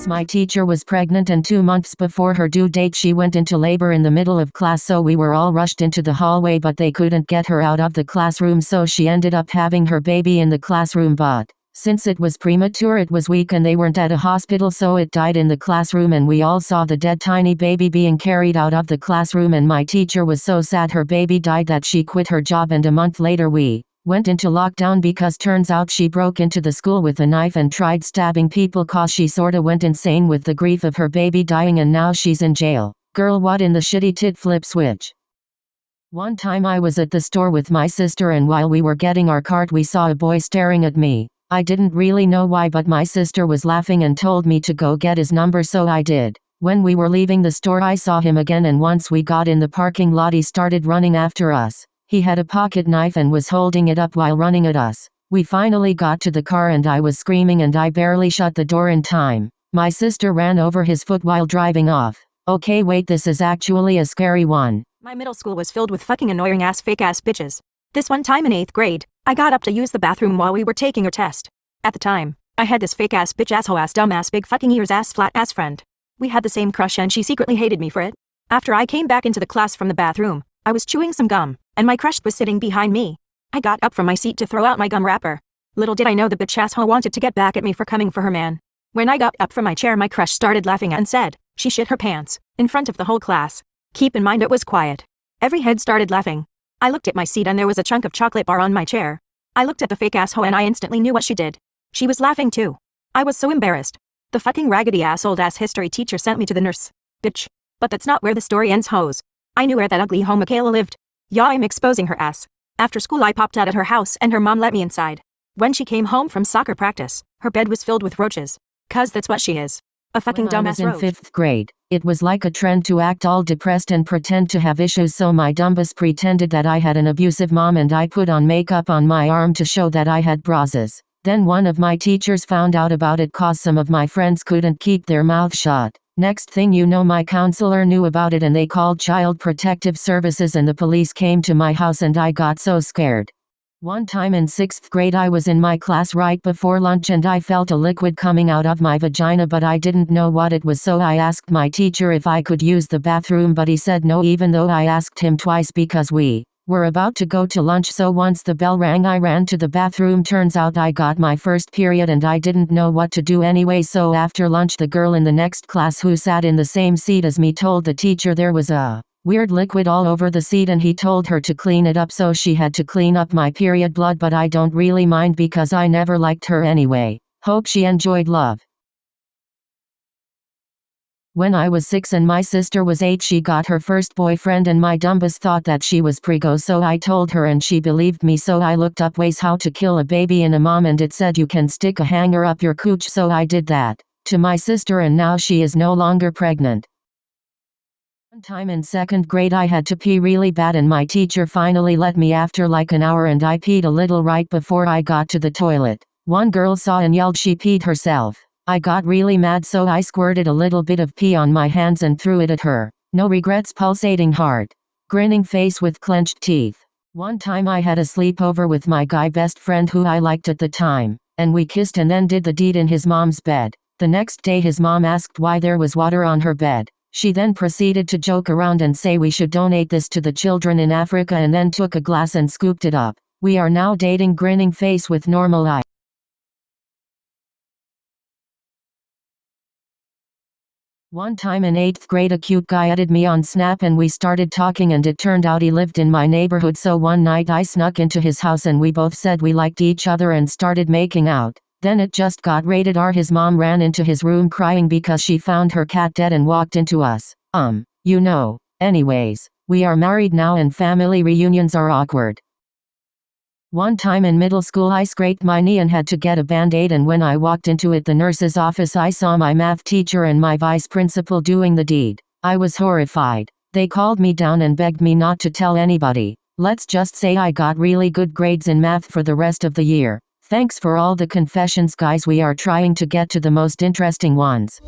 Once my teacher was pregnant and 2 months before her due date she went into labor in the middle of class, so we were all rushed into the hallway, but they couldn't get her out of the classroom, so she ended up having her baby in the classroom, but since it was premature it was weak and they weren't at a hospital, so it died in the classroom, and we all saw the dead tiny baby being carried out of the classroom, and my teacher was so sad her baby died that she quit her job, and a month later we went into lockdown because turns out she broke into the school with a knife and tried stabbing people cause she sorta went insane with the grief of her baby dying, and now she's in jail. Girl, what in the shitty tit flip switch? One time I was at the store with my sister, and while we were getting our cart we saw a boy staring at me. I didn't really know why, but my sister was laughing and told me to go get his number, so I did. When we were leaving the store I saw him again, and once we got in the parking lot he started running after us. He had a pocket knife and was holding it up while running at us. We finally got to the car and I was screaming and I barely shut the door in time. My sister ran over his foot while driving off. Okay, wait, this is actually a scary one. My middle school was filled with fucking annoying ass fake ass bitches. This one time in 8th grade, I got up to use the bathroom while we were taking a test. At the time, I had this fake ass bitch asshole ass dumb ass big fucking ears ass flat ass friend. We had the same crush and she secretly hated me for it. After I came back into the class from the bathroom, I was chewing some gum, and my crush was sitting behind me. I got up from my seat to throw out my gum wrapper. Little did I know the bitch asshole wanted to get back at me for coming for her man. When I got up from my chair my crush started laughing and said, she shit her pants, in front of the whole class. Keep in mind it was quiet. Every head started laughing. I looked at my seat and there was a chunk of chocolate bar on my chair. I looked at the fake asshole and I instantly knew what she did. She was laughing too. I was so embarrassed. The fucking raggedy ass old ass history teacher sent me to the nurse. Bitch. But that's not where the story ends, hoes. I knew where that ugly hoe Michaela lived. Yeah, I'm exposing her ass. After school I popped out at her house and her mom let me inside. When she came home from soccer practice, her bed was filled with roaches. 'Cause that's what she is. A fucking dumbass roach. When I was in 5th grade, it was like a trend to act all depressed and pretend to have issues, so my dumbass pretended that I had an abusive mom and I put on makeup on my arm to show that I had bruises. Then one of my teachers found out about it cause some of my friends couldn't keep their mouth shut. Next thing you know my counselor knew about it and they called Child Protective Services and the police came to my house and I got so scared. One time in 6th grade I was in my class right before lunch and I felt a liquid coming out of my vagina, but I didn't know what it was, so I asked my teacher if I could use the bathroom, but he said no even though I asked him twice because we were about to go to lunch. So once the bell rang I ran to the bathroom. Turns out I got my first period and I didn't know what to do anyway, so after lunch the girl in the next class who sat in the same seat as me told the teacher there was a weird liquid all over the seat and he told her to clean it up, so she had to clean up my period blood, but I don't really mind because I never liked her anyway. Hope she enjoyed love. When I was 6 and my sister was 8 she got her first boyfriend and my dumbass thought that she was preggo, so I told her and she believed me, so I looked up ways how to kill a baby in a mom and it said you can stick a hanger up your cooch, so I did that to my sister and now she is no longer pregnant. One time in 2nd grade I had to pee really bad and my teacher finally let me after like an hour and I peed a little right before I got to the toilet. One girl saw and yelled she peed herself. I got really mad, so I squirted a little bit of pee on my hands and threw it at her. No regrets, pulsating heart. Grinning face with clenched teeth. One time I had a sleepover with my guy best friend who I liked at the time, and we kissed and then did the deed in his mom's bed. The next day his mom asked why there was water on her bed. She then proceeded to joke around and say we should donate this to the children in Africa, and then took a glass and scooped it up. We are now dating. Grinning face with normal eye. One time in 8th grade a cute guy added me on Snap and we started talking and it turned out he lived in my neighborhood, so one night I snuck into his house and we both said we liked each other and started making out. Then it just got rated R. His mom ran into his room crying because she found her cat dead and walked into us. You know. Anyways, we are married now and family reunions are awkward. One time in middle school I scraped my knee and had to get a band-aid, and when I walked into the nurse's office I saw my math teacher and my vice principal doing the deed. I was horrified. They called me down and begged me not to tell anybody. Let's just say I got really good grades in math for the rest of the year. Thanks for all the confessions guys, we are trying to get to the most interesting ones.